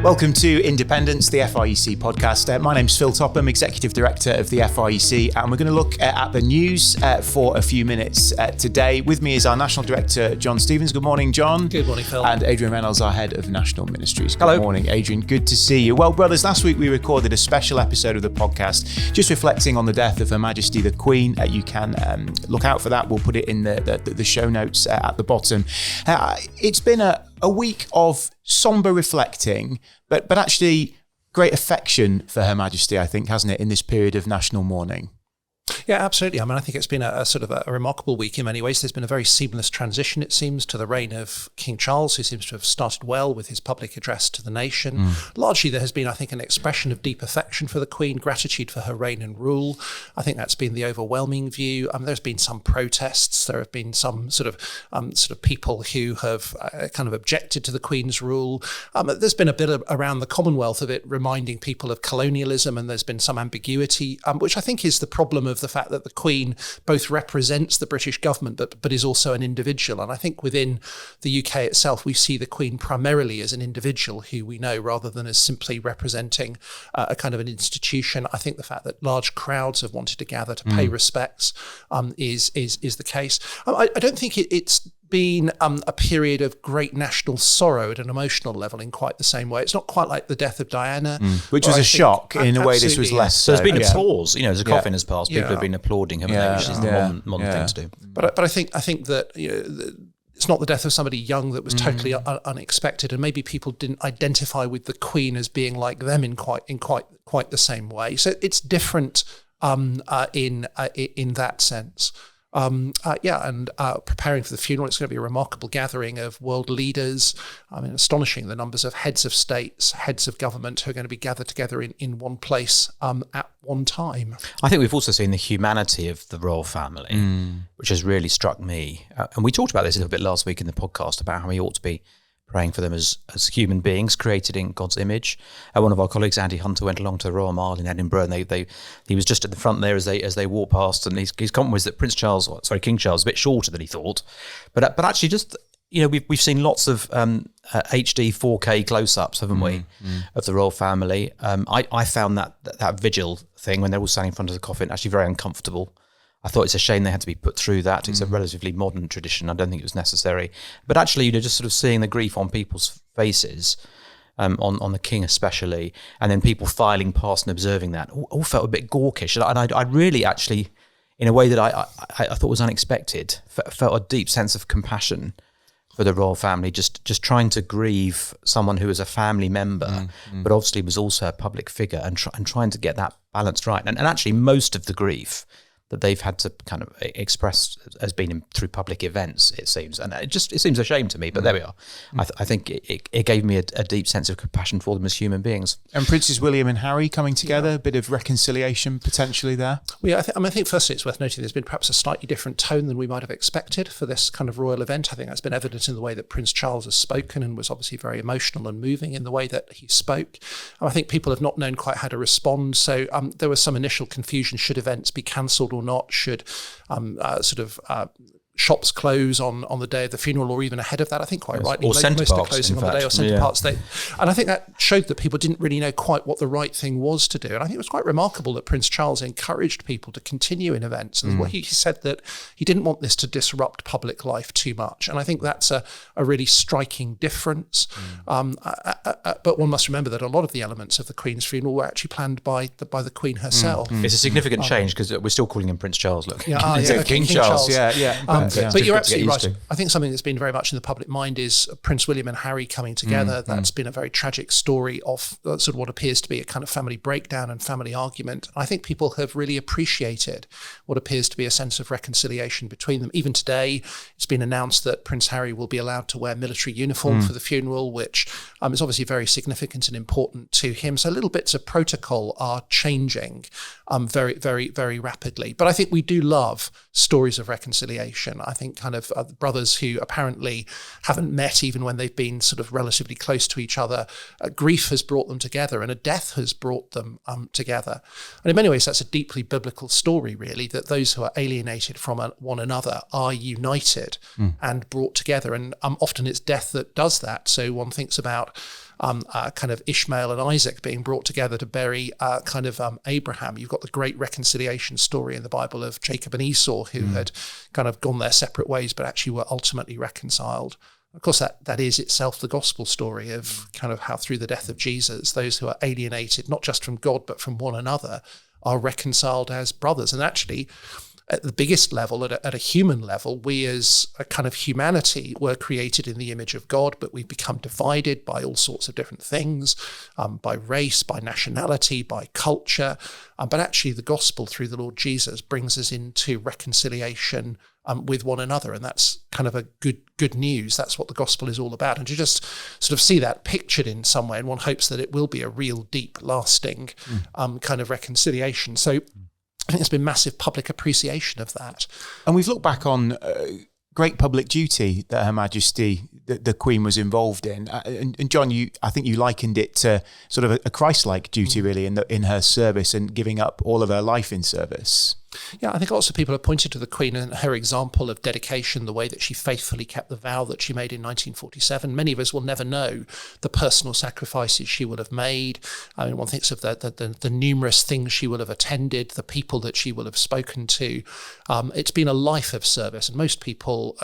Welcome to Independence, the FIEC podcast. My name's Phil Topham, Executive Director of the FIEC, and we're going to look at the news for a few minutes today. With me is our National Director, John Stevens. Good morning, John. Good morning, Phil. And Adrian Reynolds, our Head of National Ministries. Good Hello. morning, Adrian. Good to see you. Well, brothers, last week we recorded a special episode of the podcast just reflecting on the death of Her Majesty the Queen. You can look out for that. We'll put it in the show notes at the bottom. It's been a week of sombre reflecting, but actually great affection for Her Majesty, I think, hasn't it, in this period of national mourning? Yeah, absolutely. I mean, I think it's been a sort of a remarkable week in many ways. There's been a very seamless transition, it seems, to the reign of King Charles, who seems to have started well with his public address to the nation. Largely, there has been, I think, an expression of deep affection for the Queen, gratitude for her reign and rule. I think that's been the overwhelming view. There's been some protests. There have been some sort of people who have kind of objected to the Queen's rule. There's been a bit around the Commonwealth of it reminding people of colonialism, and there's been some ambiguity, which I think is the problem of the fact that the Queen both represents the British government but is also an individual. And I think within the UK itself, we see the Queen primarily as an individual who we know, rather than as simply representing a kind of an institution. I think the fact that large crowds have wanted to gather to pay respects is the case. I don't think it's been a period of great national sorrow at an emotional level in quite the same way. It's not quite like the death of Diana. Which was a shock. In a way, this was less so. There's been applause, as a coffin has passed. People have been applauding him, which is the modern thing to do. But I think that it's not the death of somebody young that was totally unexpected, and maybe people didn't identify with the Queen as being like them in quite the same way. So it's different in that sense. Preparing for the funeral, it's going to be a remarkable gathering of world leaders. I mean, astonishing the numbers of heads of states, heads of government who are going to be gathered together in one place at one time. I think we've also seen the humanity of the royal family, which has really struck me. And we talked about this a little bit last week in the podcast about how we ought to be praying for them as human beings created in God's image. One of our colleagues, Andy Hunter, went along to the Royal Mile in Edinburgh, and he was just at the front there as they walked past, and his comment was that King Charles was a bit shorter than he thought, but actually just we've seen lots of HD 4K close-ups, haven't we, of the royal family. I found that vigil thing when they're all standing in front of the coffin actually very uncomfortable. I thought it's a shame they had to be put through that. It's a relatively modern tradition. I don't think it was necessary. But actually, just sort of seeing the grief on people's faces, on the King especially, and then people filing past and observing that, all felt a bit gawkish. And I really actually, in a way that I thought was unexpected, felt a deep sense of compassion for the royal family, just trying to grieve someone who was a family member, but obviously was also a public figure, and trying to get that balance right. And actually, most of the grief that they've had to kind of express has been through public events, it seems. And it seems a shame to me, but there we are. I think it gave me a deep sense of compassion for them as human beings. And Princes William and Harry coming together, a bit of reconciliation potentially there? Well, yeah, I think firstly it's worth noting there's been perhaps a slightly different tone than we might have expected for this kind of royal event. I think that's been evident in the way that Prince Charles has spoken, and was obviously very emotional and moving in the way that he spoke. I think people have not known quite how to respond. So there was some initial confusion. Should events be cancelled or not? Should shops close on the day of the funeral, or even ahead of that? I think quite rightly, or Centre most are Parks, closing on fact. the day, or Centre Parks. And I think that showed that people didn't really know quite what the right thing was to do. And I think it was quite remarkable that Prince Charles encouraged people to continue in events. And he said that he didn't want this to disrupt public life too much. And I think that's a really striking difference. But one must remember that a lot of the elements of the Queen's funeral were actually planned by the Queen herself. It's a significant change, because we're still calling him Prince Charles. Look, King Charles. Yeah. But you're absolutely right. I think something that's been very much in the public mind is Prince William and Harry coming together. That's been a very tragic story of sort of what appears to be a kind of family breakdown and family argument. I think people have really appreciated what appears to be a sense of reconciliation between them. Even today, it's been announced that Prince Harry will be allowed to wear military uniform for the funeral, which is obviously very significant and important to him. So little bits of protocol are changing very, very, very rapidly. But I think we do love stories of reconciliation. I think kind of brothers who apparently haven't met even when they've been sort of relatively close to each other. Grief has brought them together, and a death has brought them together. And in many ways, that's a deeply biblical story, really, that those who are alienated from one another are united and brought together. And often it's death that does that. So one thinks about kind of Ishmael and Isaac being brought together to bury Abraham. You've got the great reconciliation story in the Bible of Jacob and Esau, who had kind of gone their separate ways, but actually were ultimately reconciled. Of course, that is itself the gospel story of kind of how through the death of Jesus, those who are alienated, not just from God, but from one another, are reconciled as brothers. And actually, at the biggest level, at a human level, we as a kind of humanity were created in the image of God, but we've become divided by all sorts of different things, by race, by nationality, by culture. But actually the gospel through the Lord Jesus brings us into reconciliation with one another. And that's kind of a good news. That's what the gospel is all about. And to just sort of see that pictured in some way, and one hopes that it will be a real, deep, lasting kind of reconciliation. So I think there's been massive public appreciation of that. And we've looked back on great public duty that Her Majesty, the Queen, was involved in. And John, I think you likened it to sort of a Christ-like duty, really, in her service and giving up all of her life in service. Yeah, I think lots of people have pointed to the Queen and her example of dedication, the way that she faithfully kept the vow that she made in 1947. Many of us will never know the personal sacrifices she will have made. I mean, one thinks of the numerous things she will have attended, the people that she will have spoken to. It's been a life of service, and most people,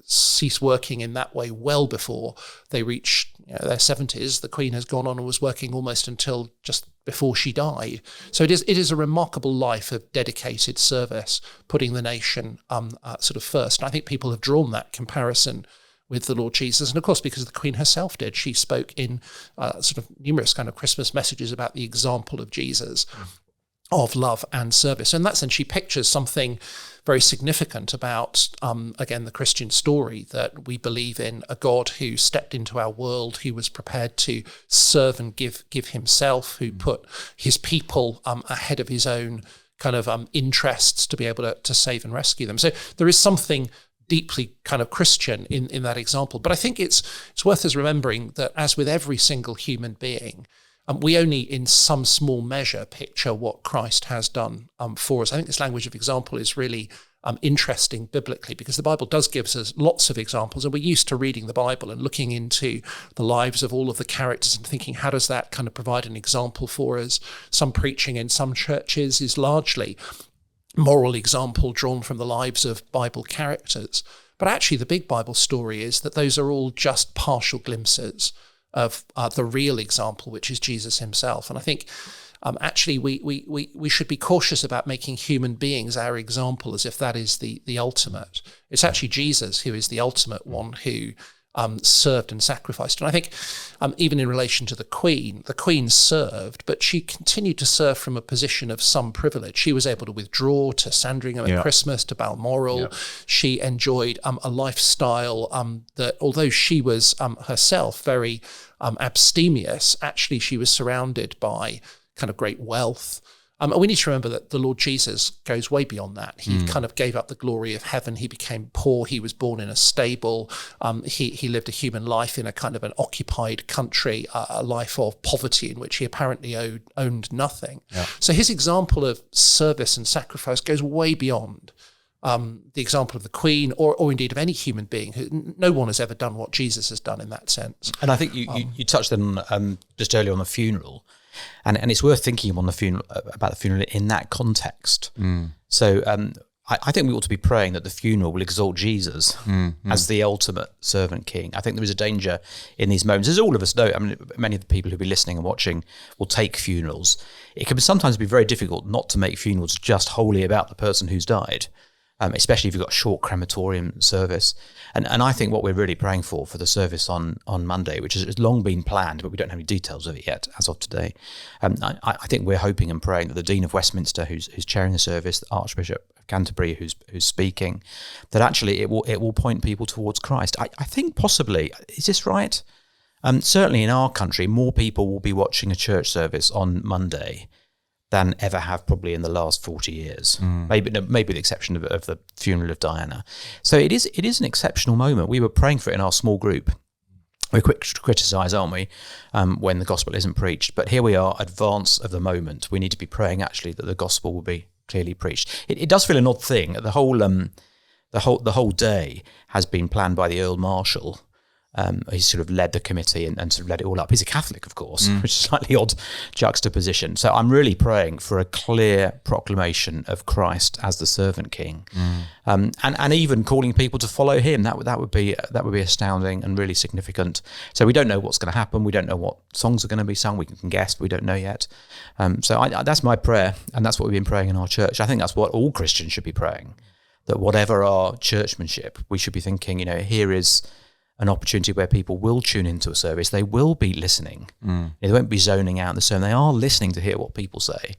cease working in that way well before they reach their 70s. The Queen has gone on and was working almost until just before she died. So it is a remarkable life of dedicated service, putting the nation sort of first. And I think people have drawn that comparison with the Lord Jesus. And of course, because the Queen herself did, she spoke in sort of numerous kind of Christmas messages about the example of Jesus, of love and service. And in that sense, she pictures something very significant about, again, the Christian story, that we believe in a God who stepped into our world, who was prepared to serve and give himself, who put his people ahead of his own kind of interests to be able to save and rescue them. So there is something deeply kind of Christian in that example. But I think it's worth us remembering that, as with every single human being, we only in some small measure picture what Christ has done for us. I think this language of example is really interesting biblically, because the Bible does give us lots of examples, and we're used to reading the Bible and looking into the lives of all of the characters and thinking, how does that kind of provide an example for us? Some preaching in some churches is largely moral example drawn from the lives of Bible characters. But actually the big Bible story is that those are all just partial glimpses of the real example, which is Jesus himself. And I think actually we should be cautious about making human beings our example as if that is the ultimate. It's actually Jesus who is the ultimate one, who served and sacrificed. And I think even in relation to the Queen served, but she continued to serve from a position of some privilege. She was able to withdraw to Sandringham at Christmas, to Balmoral. Yeah. She enjoyed a lifestyle that, although she was herself very abstemious, actually she was surrounded by kind of great wealth. And we need to remember that the Lord Jesus goes way beyond that. He kind of gave up the glory of heaven. He became poor. He was born in a stable. He lived a human life in a kind of an occupied country, a life of poverty in which he apparently owned nothing. Yeah. So his example of service and sacrifice goes way beyond the example of the Queen, or indeed of any human being. No one has ever done what Jesus has done in that sense. And I think you touched on just earlier on the funeral. And it's worth thinking about the funeral in that context. So I think we ought to be praying that the funeral will exalt Jesus as the ultimate servant king. I think there is a danger in these moments, as all of us know. I mean, many of the people who'll be listening and watching will take funerals. It can sometimes be very difficult not to make funerals just wholly about the person who's died, especially if you've got a short crematorium service. And I think what we're really praying for the service on Monday, which has long been planned, but we don't have any details of it yet as of today. I think we're hoping and praying that the Dean of Westminster, who's chairing the service, the Archbishop of Canterbury, who's speaking, that actually it will point people towards Christ. I think possibly, is this right? Certainly in our country, more people will be watching a church service on Monday than ever have probably in the last 40 years, maybe with the exception of the funeral of Diana. So it is an exceptional moment. We were praying for it in our small group. We're quick to criticise, aren't we, when the gospel isn't preached? But here we are, advance of the moment. We need to be praying actually that the gospel will be clearly preached. It does feel an odd thing. The whole day has been planned by the Earl Marshal. He's sort of led the committee and sort of led it all up. He's a Catholic, of course, which is a slightly odd juxtaposition. So I'm really praying for a clear proclamation of Christ as the servant king, and even calling people to follow him. That would be astounding and really significant. So we don't know what's going to happen. We don't know what songs are going to be sung. We can guess, but we don't know yet. So that's my prayer, and that's what we've been praying in our church. I think that's what all Christians should be praying. That whatever our churchmanship, we should be thinking, here is an opportunity where people will tune into a service. They will be listening. They won't be zoning out the sermon. They are listening to hear what people say.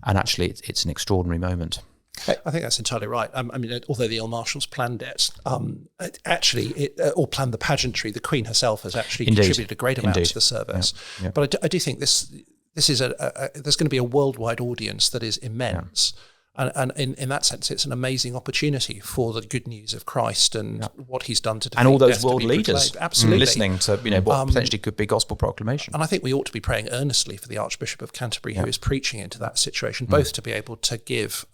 And actually, it's an extraordinary moment. I think that's entirely right. Although the Earl Marshals planned it, or planned the pageantry, the Queen herself has actually contributed a great amount to the service. Yeah. But I do think this is there's going to be a worldwide audience that is immense. Yeah. And in that sense, it's an amazing opportunity for the good news of Christ and what he's done to defeat and all those death world leaders absolutely listening to what potentially could be gospel proclamation. And I think we ought to be praying earnestly for the Archbishop of Canterbury, who is preaching into that situation, both to be able to give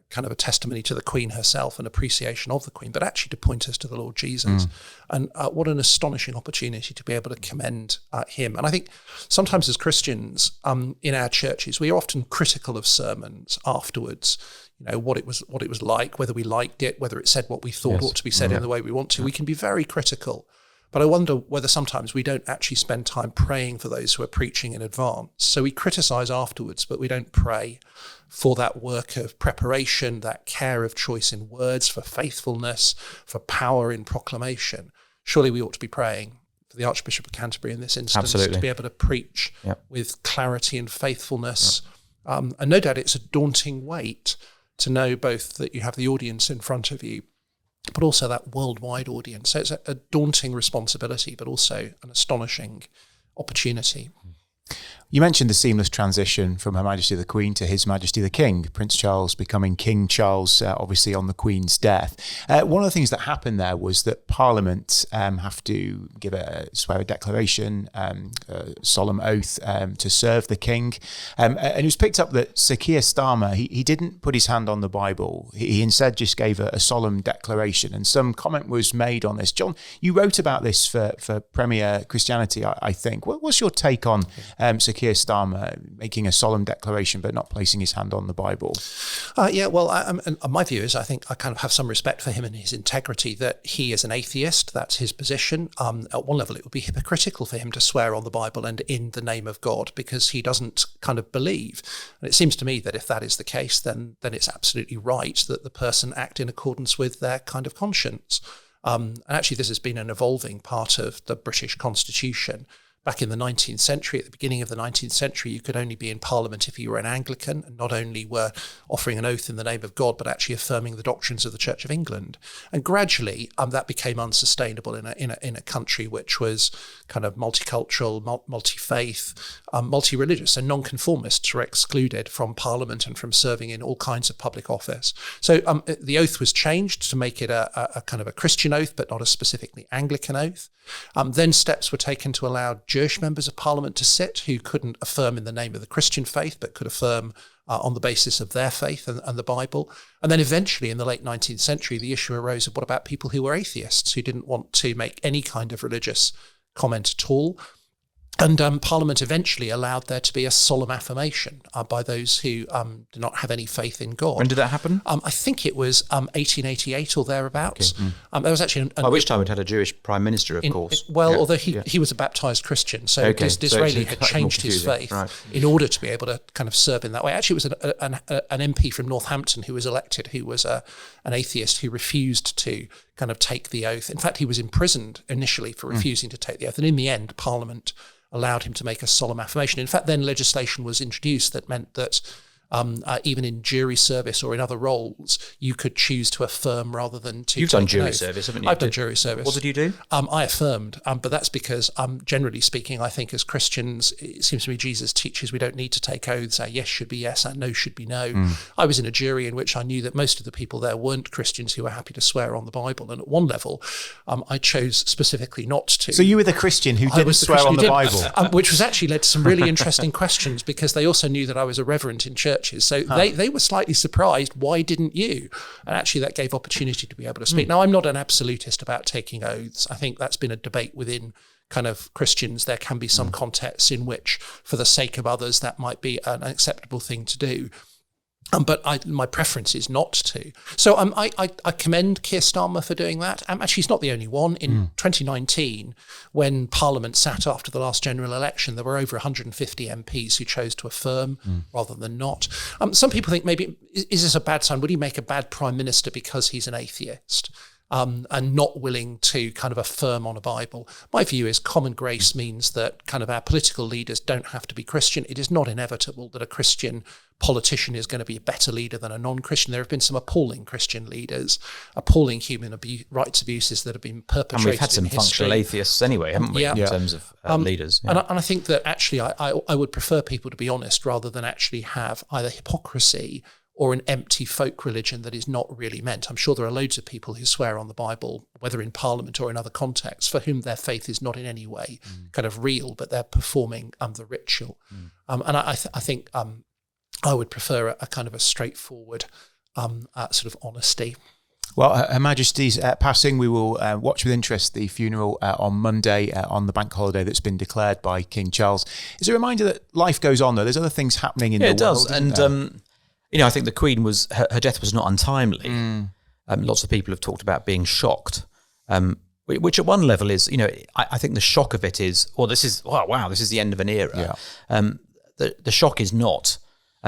kind of a testimony to the Queen herself and appreciation of the Queen, but actually to point us to the Lord Jesus. And what an astonishing opportunity to be able to commend him. And I think sometimes as Christians in our churches, we are often critical of sermons afterwards. What it was like, whether we liked it, whether it said what we thought ought to be said in the way we want to. We can be very critical. But I wonder whether sometimes we don't actually spend time praying for those who are preaching in advance. So we criticize afterwards, but we don't pray for that work of preparation, that care of choice in words, for faithfulness, for power in proclamation. Surely we ought to be praying for the Archbishop of Canterbury in this instance to be able to preach with clarity and faithfulness. And no doubt it's a daunting weight to know both that you have the audience in front of you, but also that worldwide audience. So it's a daunting responsibility, but also an astonishing opportunity. You mentioned the seamless transition from Her Majesty the Queen to His Majesty the King, Prince Charles becoming King Charles, obviously on the Queen's death. One of the things that happened there was that Parliament have to swear a declaration, a solemn oath to serve the King. And it was picked up that Sir Keir Starmer, he didn't put his hand on the Bible. He instead just gave a solemn declaration, and some comment was made on this. John, you wrote about this for Premier Christianity, I think. What's your take on Sir Keir Starmer making a solemn declaration but not placing his hand on the Bible? My view is I think I kind of have some respect for him and his integrity, that he is an atheist. That's his position. At one level, it would be hypocritical for him to swear on the Bible and in the name of God, because he doesn't kind of believe. And it seems to me that if that is the case, then it's absolutely right that the person act in accordance with their kind of conscience. And actually, this has been an evolving part of the British Constitution. Back in the 19th century, at the beginning of the 19th century, you could only be in Parliament if you were an Anglican, and not only were offering an oath in the name of God, but actually affirming the doctrines of the Church of England. And gradually, that became unsustainable in a country which was kind of multicultural, multi-faith, multi-religious. So non-conformists were excluded from Parliament and from serving in all kinds of public office. So the oath was changed to make it a kind of a Christian oath, but not a specifically Anglican oath. Then steps were taken to allow Jewish members of Parliament to sit who couldn't affirm in the name of the Christian faith, but could affirm on the basis of their faith and the Bible. And then eventually in the late 19th century, the issue arose of what about people who were atheists, who didn't want to make any kind of religious comment at all. And Parliament eventually allowed there to be a solemn affirmation by those who do not have any faith in God. When did that happen? I think it was 1888 or thereabouts. Okay. There was actually by which time it had a Jewish prime minister, of course. Although he was a baptised Christian, so Disraeli had changed his faith in order to be able to kind of serve in that way. Actually, it was an MP from Northampton who was elected, who was an atheist who refused to kind of take the oath. In fact, he was imprisoned initially for refusing to take the oath, and in the end, Parliament allowed him to make a solemn affirmation. In fact, then legislation was introduced that meant that even in jury service or in other roles, you could choose to affirm rather than to. You've done jury service, haven't you? I've done jury service. What did you do? I affirmed, but that's because, generally speaking, I think as Christians, it seems to me Jesus teaches we don't need to take oaths. Our yes should be yes, our no should be no. I was in a jury in which I knew that most of the people there weren't Christians who were happy to swear on the Bible, and at one level, I chose specifically not to. So you were the Christian who didn't swear on the Bible, which was actually led to some really interesting questions, because they also knew that I was a reverend in church churches. So they were slightly surprised. Why didn't you? And actually that gave opportunity to be able to speak. Now, I'm not an absolutist about taking oaths. I think that's been a debate within kind of Christians. There can be some contexts in which, for the sake of others, that might be an acceptable thing to do. But my preference is not to. So I commend Keir Starmer for doing that. Actually, he's not the only one. In 2019, when Parliament sat after the last general election, there were over 150 MPs who chose to affirm rather than not. Some people think maybe, is this a bad sign? Would he make a bad prime minister because he's an atheist? And not willing to kind of affirm on a Bible. My view is common grace means that kind of our political leaders don't have to be Christian. It is not inevitable that a Christian politician is going to be a better leader than a non-Christian. There have been some appalling Christian leaders, appalling human rights abuses that have been perpetrated. And we've had some functional atheists anyway, haven't we, in terms of leaders. Yeah. And I think that actually I would prefer people to be honest rather than actually have either hypocrisy or an empty folk religion that is not really meant. I'm sure there are loads of people who swear on the Bible, whether in Parliament or in other contexts, for whom their faith is not in any way kind of real, but they're performing the ritual. And I think I would prefer a kind of a straightforward sort of honesty. Well, Her Majesty's passing, we will watch with interest the funeral on Monday on the bank holiday that's been declared by King Charles. It's a reminder that life goes on, though. There's other things happening in the world. Yeah, it does. And I think the Queen her death was not untimely. Lots of people have talked about being shocked, which at one level is, I think the shock of it is, this is the end of an era. Yeah. The shock is not,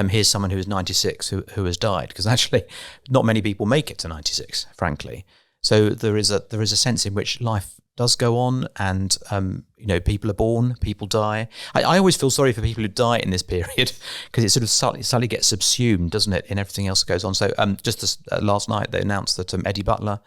here's someone who is 96 who has died, because actually not many people make it to 96, frankly. So there is a sense in which life does go on, and people are born, people die. I always feel sorry for people who die in this period, because it sort of slightly gets subsumed, doesn't it, in everything else that goes on. So just last night they announced that Eddie Butler,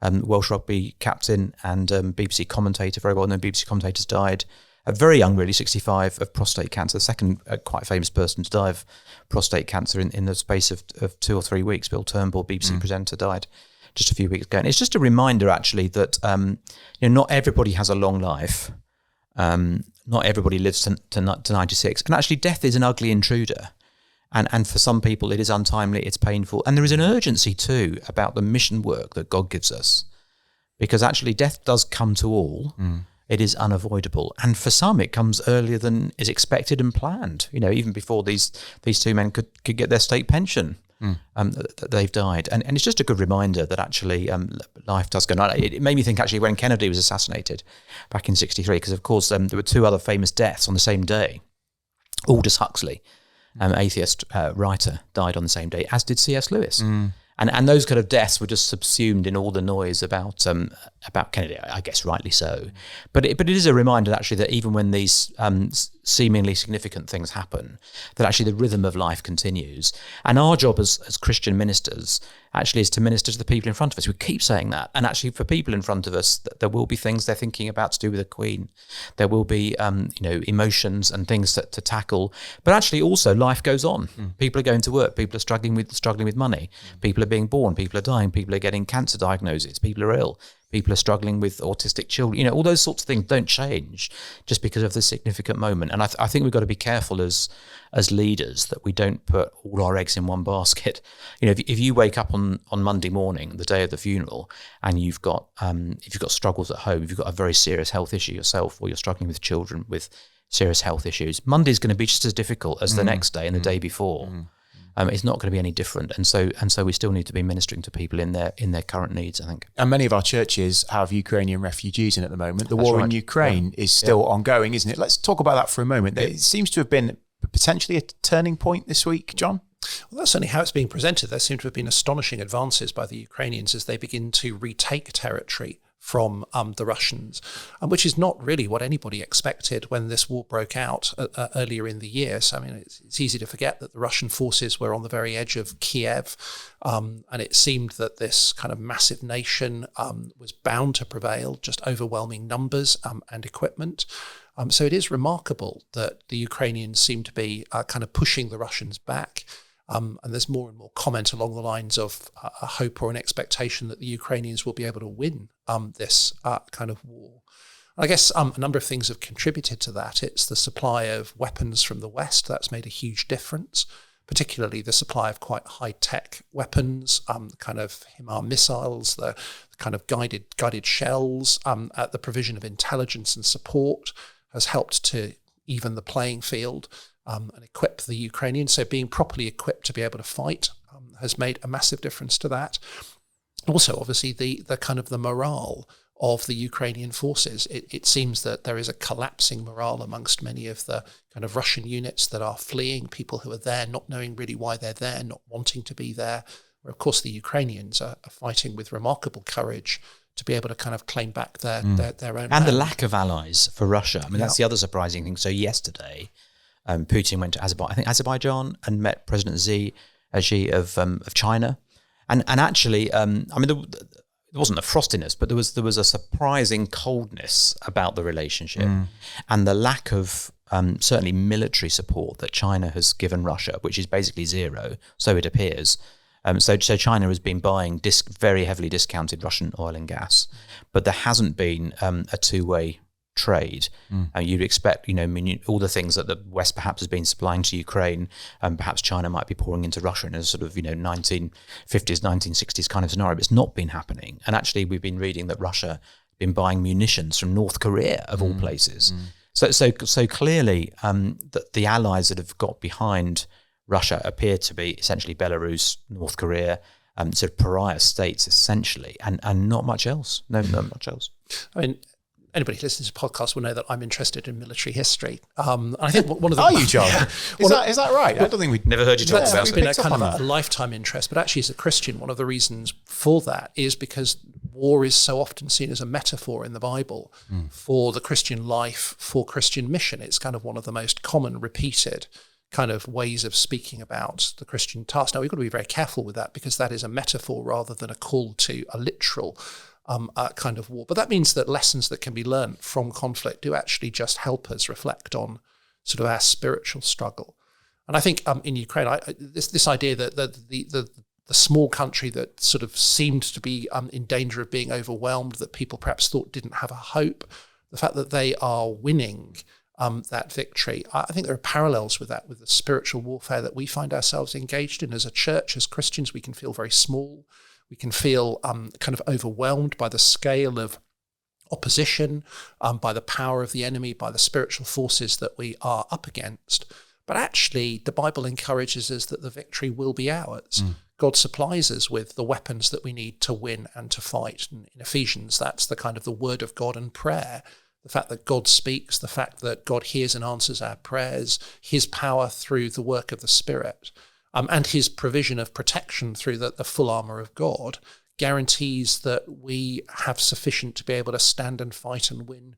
Welsh rugby captain and BBC commentator, very well known BBC commentator, died very young, really, 65, of prostate cancer. The second quite famous person to die of prostate cancer in the space of 2 or 3 weeks. Bill Turnbull, BBC presenter, died just a few weeks ago. And it's just a reminder, actually, that not everybody has a long life. Not everybody lives to 96. And actually, death is an ugly intruder. And for some people, it is untimely, it's painful. And there is an urgency, too, about the mission work that God gives us. Because actually, death does come to all. It is unavoidable. And for some, it comes earlier than is expected and planned. Even before these two men could get their state pension. They've died. And it's just a good reminder that actually life does go on. It made me think, actually, when Kennedy was assassinated back in 1963, because, of course, there were two other famous deaths on the same day. Aldous Huxley, atheist writer, died on the same day, as did C.S. Lewis. And those kind of deaths were just subsumed in all the noise about Kennedy, I guess rightly so. But it is a reminder, actually, that even when these seemingly significant things happen, that actually the rhythm of life continues. And our job as Christian ministers actually is to minister to the people in front of us. We keep saying that. And actually for people in front of us, there will be things they're thinking about to do with the Queen. There will be emotions and things to tackle. But actually also life goes on. People are going to work. People are struggling with money. People are being born. People are dying. People are getting cancer diagnoses. People are ill. People are struggling with autistic children. All those sorts of things don't change just because of the significant moment. And I think we've got to be careful as leaders that we don't put all our eggs in one basket. If you wake up on Monday morning, the day of the funeral, and you've got struggles at home, if you've got a very serious health issue yourself, or you're struggling with children with serious health issues, Monday's going to be just as difficult as the next day and the day before. It's not going to be any different, and so we still need to be ministering to people in their current needs, I think. And many of our churches have Ukrainian refugees in at the moment. The war in Ukraine is still ongoing, isn't it? Let's talk about that for a moment. It seems to have been potentially a turning point this week, John. Well, that's certainly how it's being presented. There seem to have been astonishing advances by the Ukrainians as they begin to retake territory from the Russians, which is not really what anybody expected when this war broke out earlier in the year. So, it's easy to forget that the Russian forces were on the very edge of Kiev, and it seemed that this kind of massive nation was bound to prevail, just overwhelming numbers and equipment. So it is remarkable that the Ukrainians seem to be kind of pushing the Russians back. And there's more and more comment along the lines of a hope or an expectation that the Ukrainians will be able to win this kind of war. And I guess a number of things have contributed to that. It's the supply of weapons from the West. That's made a huge difference. particularly the supply of quite high-tech weapons, kind of HIMARS missiles, the kind of guided shells, the provision of intelligence and support has helped to even the playing field and equip the Ukrainians. So being properly equipped to be able to fight has made a massive difference to that. Also, obviously, the kind of the morale of the Ukrainian forces. It seems that there is a collapsing morale amongst many of the kind of Russian units that are fleeing, people who are there not knowing really why they're there, not wanting to be there. Where, of course, the Ukrainians are fighting with remarkable courage to be able to kind of claim back their own and land. the lack of allies for Russia. I mean, that's the other surprising thing. So yesterday, Putin went to Azerbaijan and met President Xi of China, and actually, I mean, there wasn't a frostiness, but there was a surprising coldness about the relationship, and the lack of certainly military support that China has given Russia, which is basically zero, so it appears. So China has been buying very heavily discounted Russian oil and gas, but there hasn't been a two-way trade. You'd expect, all the things that the West perhaps has been supplying to Ukraine, perhaps China might be pouring into Russia in a sort of 1950s, 1960s kind of scenario, but it's not been happening. And actually, we've been reading that Russia has been buying munitions from North Korea, of all places. So clearly, the allies that have got behind Russia appear to be essentially Belarus, North Korea, sort of pariah states essentially, and not much else. No, not much else. I mean, anybody who listens to the podcast will know that I'm interested in military history. I think one of the... Are you, John? Is that right? I don't think we'd never heard you talk about it. It's it. been a kind of a lifetime interest, but actually as a Christian, one of the reasons for that is because war is so often seen as a metaphor in the Bible for the Christian life, for Christian mission. It's kind of one of the most common repeated kind of ways of speaking about the Christian task. Now, we've got to be very careful with that because that is a metaphor rather than a call to a literal kind of war. But that means that lessons that can be learned from conflict do actually just help us reflect on sort of our spiritual struggle. And I think in Ukraine, this idea that the small country that sort of seemed to be in danger of being overwhelmed, that people perhaps thought didn't have a hope, the fact that they are winning that victory. I think there are parallels with that, with the spiritual warfare that we find ourselves engaged in as a church, as Christians. We can feel very small. We can feel kind of overwhelmed by the scale of opposition, by the power of the enemy, by the spiritual forces that we are up against. But actually, the Bible encourages us that the victory will be ours. God supplies us with the weapons that we need to win and to fight. And in Ephesians, that's the kind of the word of God and prayer. The fact that God speaks, the fact that God hears and answers our prayers, his power through the work of the Spirit, and his provision of protection through the full armour of God guarantees that we have sufficient to be able to stand and fight and win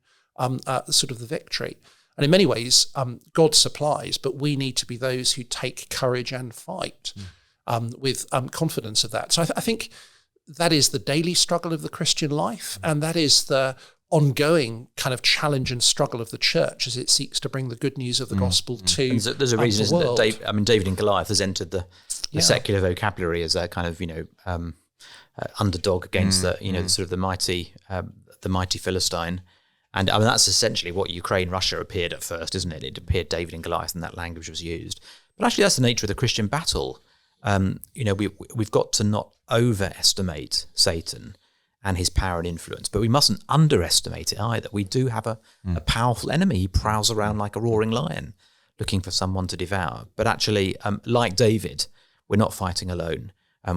sort of the victory. And in many ways, God supplies, but we need to be those who take courage and fight with confidence of that. So I think that is the daily struggle of the Christian life, and that is the ongoing kind of challenge and struggle of the church as it seeks to bring the good news of the gospel to there's a reason, the world. isn't it? David and Goliath has entered the secular vocabulary as a kind of underdog against the sort of the mighty Philistine, and I mean that's essentially what Russia appeared at first, isn't it? It appeared David and Goliath, and that language was used. But actually, that's the nature of the Christian battle. We've got to not overestimate Satan and his power and influence, but we mustn't underestimate it either. We do have a powerful enemy. He prowls around like a roaring lion, looking for someone to devour. But actually, like David, we're not fighting alone.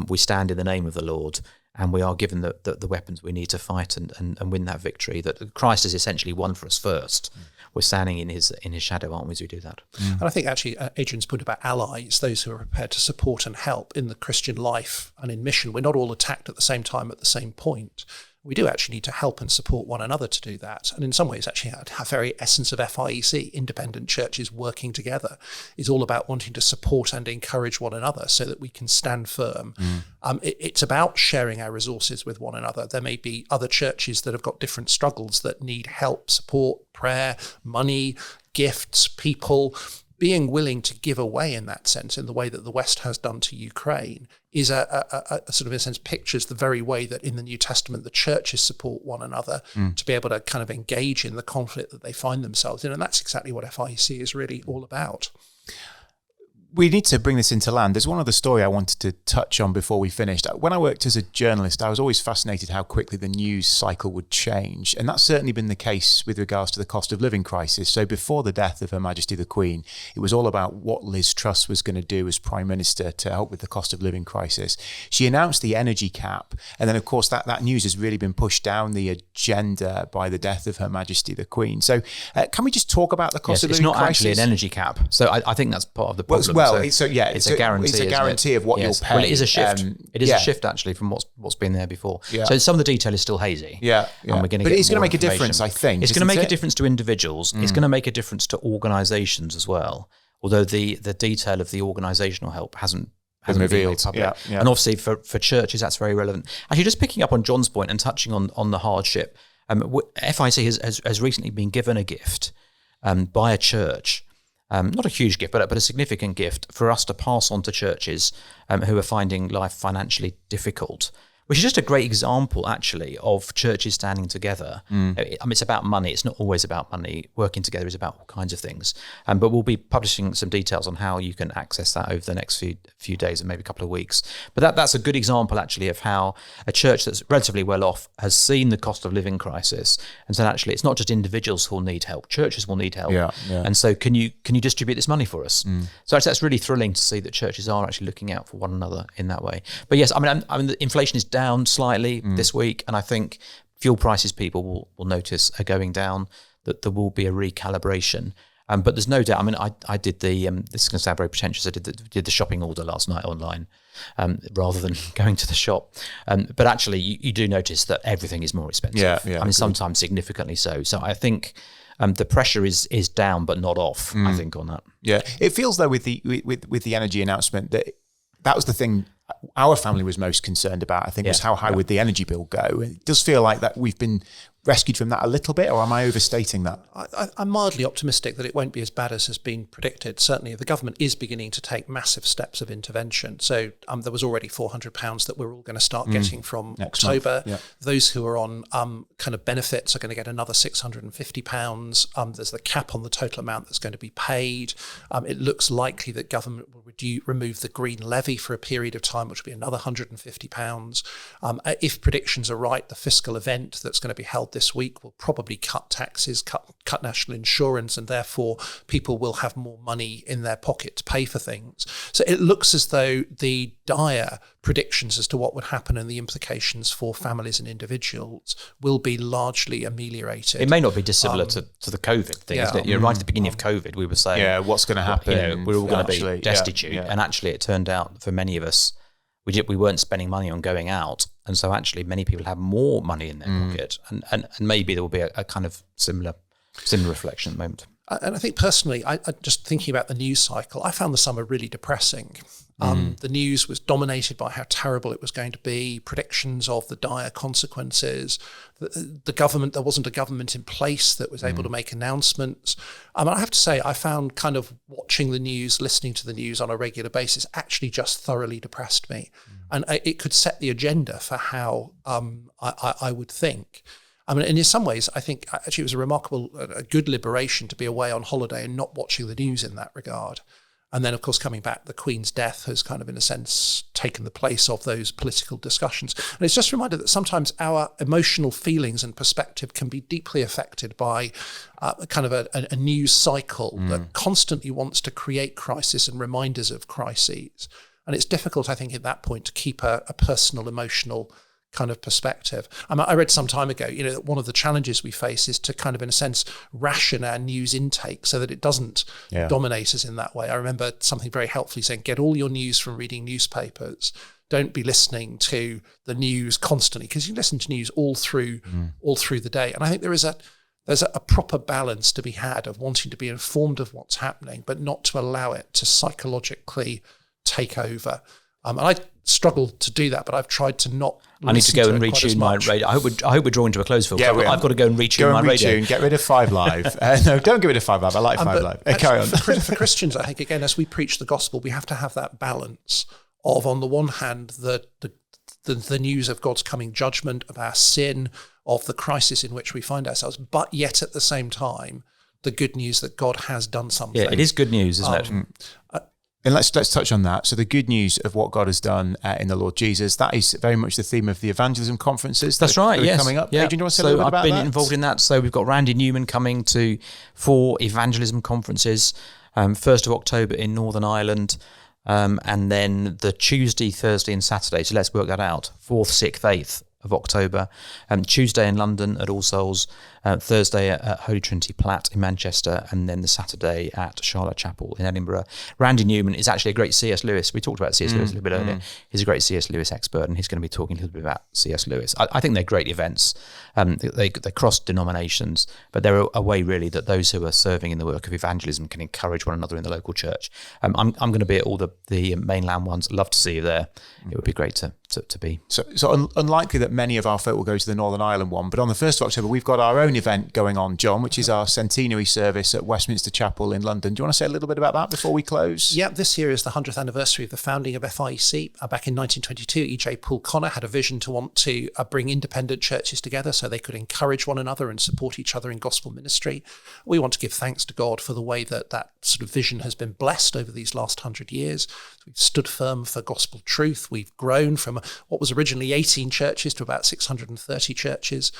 We stand in the name of the Lord, and we are given the weapons we need to fight and win that victory that Christ has essentially won for us first. We're standing in his shadow, aren't we, as we do that? And I think actually Adrian's point about allies, those who are prepared to support and help in the Christian life and in mission, we're not all attacked at the same time at the same point. We do actually need to help and support one another to do that. And in some ways, actually, the very essence of FIEC, independent churches working together, is all about wanting to support and encourage one another so that we can stand firm. It's about sharing our resources with one another. There may be other churches that have got different struggles that need help, support, prayer, money, gifts, people. Being willing to give away in that sense, in the way that the West has done to Ukraine, is a sort of, in a sense, pictures the very way that in the New Testament the churches support one another to be able to kind of engage in the conflict that they find themselves in. And that's exactly what FIEC is really all about. We need to bring this into land. There's one other story I wanted to touch on before we finished. When I worked as a journalist, I was always fascinated how quickly the news cycle would change. And that's certainly been the case with regards to the cost of living crisis. So before the death of Her Majesty the Queen, it was all about what Liz Truss was going to do as Prime Minister to help with the cost of living crisis. She announced the energy cap. And then, of course, that news has really been pushed down the agenda by the death of Her Majesty the Queen. So can we just talk about the cost of living crisis? It's not actually an energy cap. So I think that's part of the problem. It's a guarantee. It's a guarantee of what you'll pay. Well, it is a shift. It is a shift actually from what's been there before. Yeah. So some of the detail is still hazy. Yeah. And we're going to but it's going to make a difference, I think. It's going to make a difference to individuals. It's going to make a difference to organisations as well. Although the detail of the organisational help hasn't been revealed public. Yeah. And obviously for churches that's very relevant. Actually, just picking up on John's point and touching on the hardship, FIEC has recently been given a gift by a church. Not a huge gift, but a significant gift for us to pass on to churches who are finding life financially difficult, which is just a great example, actually, of churches standing together. I mean, it's about money. It's not always about money. Working together is about all kinds of things. But we'll be publishing some details on how you can access that over the next few days and maybe a couple of weeks. But that's a good example, actually, of how a church that's relatively well off has seen the cost of living crisis and said, actually, it's not just individuals who will need help. Churches will need help. Yeah. And so can you distribute this money for us? So actually, that's really thrilling to see that churches are actually looking out for one another in that way. But yes, I mean, the inflation is down slightly this week, and I think fuel prices people will notice are going down, that there will be a recalibration. But there's no doubt. I mean, I did this is going to sound very pretentious. I did the shopping order last night online rather than going to the shop. But actually, you do notice that everything is more expensive. Yeah, I mean, sometimes significantly so. So I think the pressure is down, but not off. I think on that. Yeah, it feels though with the energy announcement that was the thing our family was most concerned about, I think, was how high would the energy bill go. It does feel like that we've been rescued from that a little bit, or am I overstating that? I'm mildly optimistic that it won't be as bad as has been predicted. Certainly, the government is beginning to take massive steps of intervention. So there was already £400 that we're all going to start getting from next October. Yeah. Those who are on kind of benefits are going to get another £650. There's the cap on the total amount that's going to be paid. It looks likely that government will remove the green levy for a period of time, which will be another £150. If predictions are right, the fiscal event that's going to be held this week will probably cut taxes, cut national insurance, and therefore people will have more money in their pocket to pay for things. So it looks as though the dire predictions as to what would happen and the implications for families and individuals will be largely ameliorated. It may not be dissimilar to the COVID thing, isn't it? You're right at the beginning of COVID, we were saying, what's going to happen? We're all going to be destitute. And actually it turned out for many of us, we weren't spending money on going out, and so actually many people have more money in their pocket, and maybe there will be a kind of similar reflection at the moment. And I think personally, I just thinking about the news cycle, I found the summer really depressing. The news was dominated by how terrible it was going to be, predictions of the dire consequences. The government, there wasn't a government in place that was able to make announcements. I have to say, I found kind of watching the news, listening to the news on a regular basis actually just thoroughly depressed me. And it could set the agenda for how I would think. I mean, and in some ways, I think actually it was a good liberation to be away on holiday and not watching the news in that regard. And then, of course, coming back, the Queen's death has kind of, in a sense, taken the place of those political discussions. And it's just a reminder that sometimes our emotional feelings and perspective can be deeply affected by kind of a news cycle that constantly wants to create crisis and reminders of crises. And it's difficult, I think, at that point to keep a personal, emotional kind of perspective. I read some time ago, that one of the challenges we face is to kind of, in a sense, ration our news intake so that it doesn't dominate us in that way. I remember something very helpfully saying, get all your news from reading newspapers. Don't be listening to the news constantly, because you listen to news all through the day. And I think there's a proper balance to be had of wanting to be informed of what's happening, but not to allow it to psychologically take over. And I struggle to do that, but I've tried to not. I need to go and retune my radio. I hope we're drawing to a close, Phil. Yeah, I've got to go and retune my radio. Get rid of 5 Live. No, don't get rid of 5 Live. I like 5 Live. Carry on. For Christians, I think, again, as we preach the gospel, we have to have that balance of, on the one hand, the news of God's coming judgment, of our sin, of the crisis in which we find ourselves, but yet at the same time, the good news that God has done something. Yeah, it is good news, isn't it? And let's touch on that. So the good news of what God has done in the Lord Jesus, that is very much the theme of the Evangelism conferences. That's right, yes. Coming up. Yeah. Adrian, do you want to say a little bit about that? I've been involved in that. So we've got Randy Newman coming to 4 Evangelism conferences, 1st of October in Northern Ireland, and then the Tuesday, Thursday and Saturday. So let's work that out. 4th, 6th, 8th of October. Tuesday in London at All Souls, Thursday at Holy Trinity Platt in Manchester, and then the Saturday at Charlotte Chapel in Edinburgh. Randy Newman is actually a great C.S. Lewis. We talked about C.S. Lewis a little bit earlier. He's a great C.S. Lewis expert, and he's going to be talking a little bit about C.S. Lewis. I think they're great events. They cross denominations, but they're a way really that those who are serving in the work of evangelism can encourage one another in the local church. I'm going to be at all the mainland ones. I'd love to see you there. It would be great to be. So unlikely that many of our folk will go to the Northern Ireland one, but on the 1st of October, we've got our own event going on, John, which is our centenary service at Westminster Chapel in London. Do you want to say a little bit about that before we close? Yeah, this year is the 100th anniversary of the founding of FIEC. Back in 1922, E.J. Poole Connor had a vision to want to bring independent churches together so they could encourage one another and support each other in gospel ministry. We want to give thanks to God for the way that sort of vision has been blessed over these last 100 years. We've stood firm for gospel truth. We've grown from what was originally 18 churches to about 630 churches.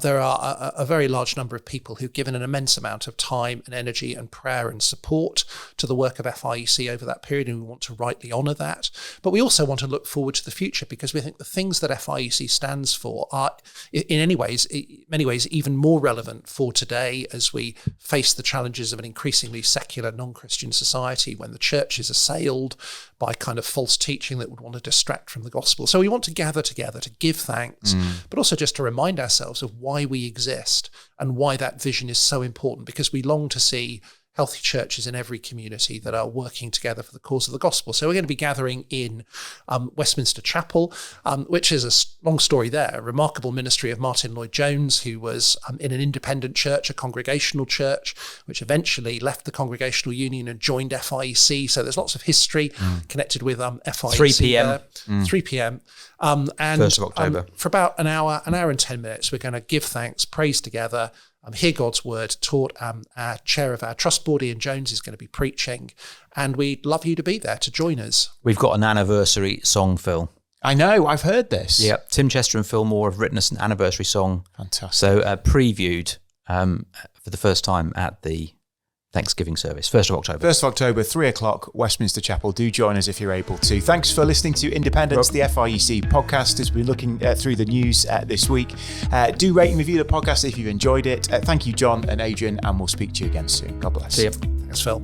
There are a very large number of people who've given an immense amount of time and energy and prayer and support to the work of FIEC over that period, and we want to rightly honour that. But we also want to look forward to the future, because we think the things that FIEC stands for are, in many ways, even more relevant for today as we face the challenges of an increasingly secular, non-Christian society, when the church is assailed by kind of false teaching that would want to distract from the gospel. So we want to gather together to give thanks, but also just to remind ourselves of why we exist and why that vision is so important, because we long to see healthy churches in every community that are working together for the cause of the gospel. So we're going to be gathering in Westminster Chapel, which is a long story there, a remarkable ministry of Martin Lloyd-Jones, who was in an independent church, a congregational church, which eventually left the Congregational Union and joined FIEC. So there's lots of history connected with FIEC. 3 p.m. 3 p.m. And 1st of October. For about an hour and 10 minutes, we're going to give thanks, praise together, hear God's word taught. Our chair of our trust board, Ian Jones, is going to be preaching, and we'd love you to be there to join us. We've got an anniversary song, Phil. I know, I've heard this. Yeah, Tim Chester and Phil Moore have written us an anniversary song. Fantastic. So previewed for the first time at the Thanksgiving service, 1st of October. 1st of October, 3 o'clock, Westminster Chapel. Do join us if you're able to. Thanks for listening to Independence, the FIEC podcast, as we're looking through the news this week. Do rate and review the podcast if you've enjoyed it. Thank you, John and Adrian, and we'll speak to you again soon. God bless. See you. Thanks, Phil.